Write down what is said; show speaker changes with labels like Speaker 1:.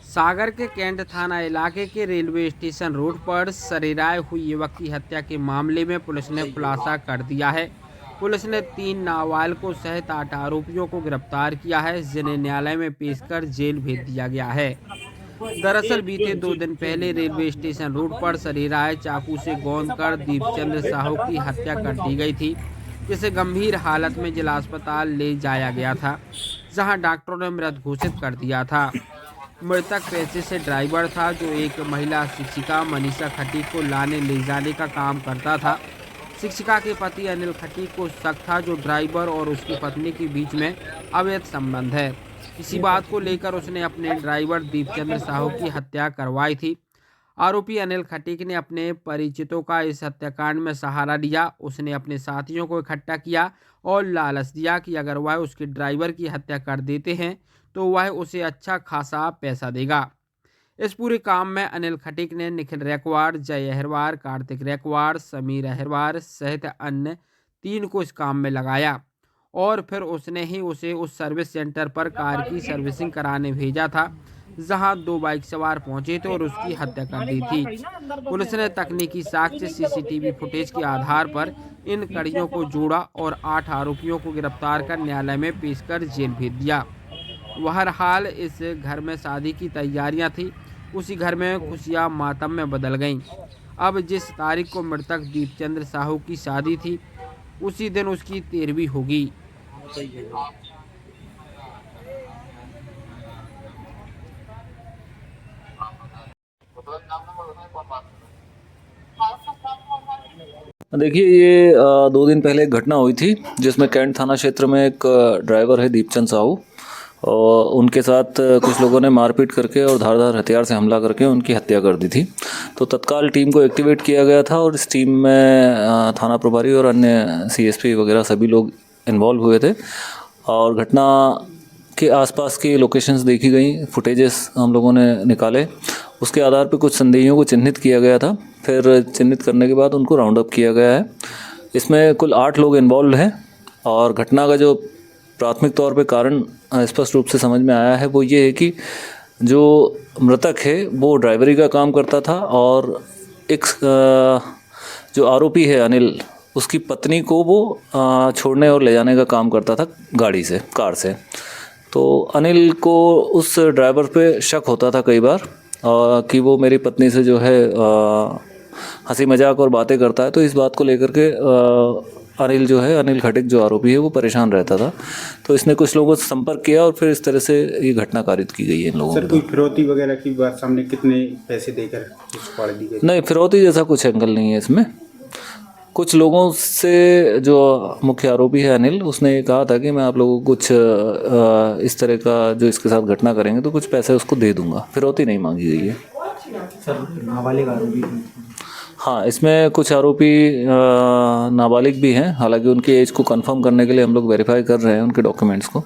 Speaker 1: सागर के कैंट थाना इलाके के रेलवे स्टेशन रोड पर सरेराय हुई युवक की हत्या के मामले में पुलिस ने खुलासा कर दिया है। पुलिस ने 3 नाबालिगों सहित 8 आरोपियों को गिरफ्तार किया है, जिन्हें न्यायालय में पेश कर जेल भेज दिया गया है। दरअसल बीते 2 दिन पहले रेलवे स्टेशन रोड पर सरेराय चाकू से गोंद कर दीपचंद्र साहू की हत्या कर दी गई थी, जिसे गंभीर हालत में जिला अस्पताल ले जाया गया था, जहां डॉक्टरों ने मृत घोषित कर दिया था। मृतक पेशे से ड्राइवर था, जो एक महिला शिक्षिका मनीषा खटीक को लाने ले जाने का काम करता था। शिक्षिका के पति अनिल खटीक को शक था, जो ड्राइवर और उसकी पत्नी के बीच में अवैध संबंध है। इसी बात को लेकर उसने अपने ड्राइवर दीपचंद्र साहू की हत्या करवाई थी। आरोपी अनिल खटीक ने अपने परिचितों का इस हत्याकांड में सहारा लिया। उसने अपने साथियों को इकट्ठा किया और लालच दिया कि अगर वह उसके ड्राइवर की हत्या कर देते हैं तो वह उसे अच्छा खासा पैसा देगा। इस पूरे काम में अनिल खटीक ने निखिल रेकवार, जय अहिरवार, कार्तिक रेकवार, समीर अहिरवार सहित अन्य 3 को इस काम में लगाया और फिर उसने ही उसे उस सर्विस सेंटर पर कार की सर्विसिंग कराने भेजा था, जहां 2 बाइक सवार पहुंचे थे और उसकी हत्या कर दी थी। पुलिस ने तकनीकी साक्ष्य सीसीटीवी फुटेज के आधार पर इन कड़ियों को जोड़ा और 8 आरोपियों को गिरफ्तार कर न्यायालय में पेश कर जेल भेज दिया। बहरहाल इस घर में शादी की तैयारियां थी। उसी घर में खुशियां मातम में बदल गईं। अब जिस तारीख को मृतक दीपचंद्र साहू की शादी थी, उसी दिन उसकी 13वीं होगी।
Speaker 2: देखिए ये 2 दिन पहले एक घटना हुई थी जिसमें कैंट थाना क्षेत्र में एक ड्राइवर है दीपचंद साहू और उनके साथ कुछ लोगों ने मारपीट करके और धारदार हथियार से हमला करके उनकी हत्या कर दी थी। तो तत्काल टीम को एक्टिवेट किया गया था और इस टीम में थाना प्रभारी और अन्य सीएसपी वगैरह सभी लोग इन्वॉल्व हुए थे और घटना के आसपास की लोकेशंस देखी गई, फुटेजेस हम लोगों ने निकाले। उसके आधार पर कुछ संदेहियों को चिन्हित किया गया था। फिर चिन्हित करने के बाद उनको राउंड अप किया गया है। इसमें कुल 8 लोग इन्वॉल्व हैं और घटना का जो प्राथमिक तौर पे कारण स्पष्ट रूप से समझ में आया है वो ये है कि जो मृतक है वो ड्राइवरी का काम करता था और एक जो आरोपी है अनिल, उसकी पत्नी को वो छोड़ने और ले जाने का काम करता था गाड़ी से, कार से। तो अनिल को उस ड्राइवर पे शक होता था कई बार कि वो मेरी पत्नी से जो है हंसी मजाक और बातें करता है। तो इस बात को लेकर के अनिल जो है, अनिल खटीक जो आरोपी है वो परेशान रहता था। तो इसने कुछ लोगों से संपर्क किया और फिर इस तरह से ये घटना कारित की गई है इन लोगों को।
Speaker 3: सर कोई फिरौती वगैरह की बात सामने, कितने पैसे देकर फाड़ दी गई?
Speaker 2: नहीं, फिरौती जैसा कुछ एंगल नहीं है इसमें। कुछ लोगों से जो मुख्य आरोपी है अनिल, उसने ये कहा था कि मैं आप लोगों को कुछ इस तरह का जो इसके साथ घटना करेंगे तो कुछ पैसे उसको दे दूंगा। फिरौती नहीं मांगी गई है।
Speaker 3: सर नाबालिग आरोपी?
Speaker 2: हाँ, इसमें कुछ आरोपी नाबालिग भी हैं। हालांकि उनकी एज को कंफर्म करने के लिए हम लोग वेरीफाई कर रहे हैं उनके डॉक्यूमेंट्स को।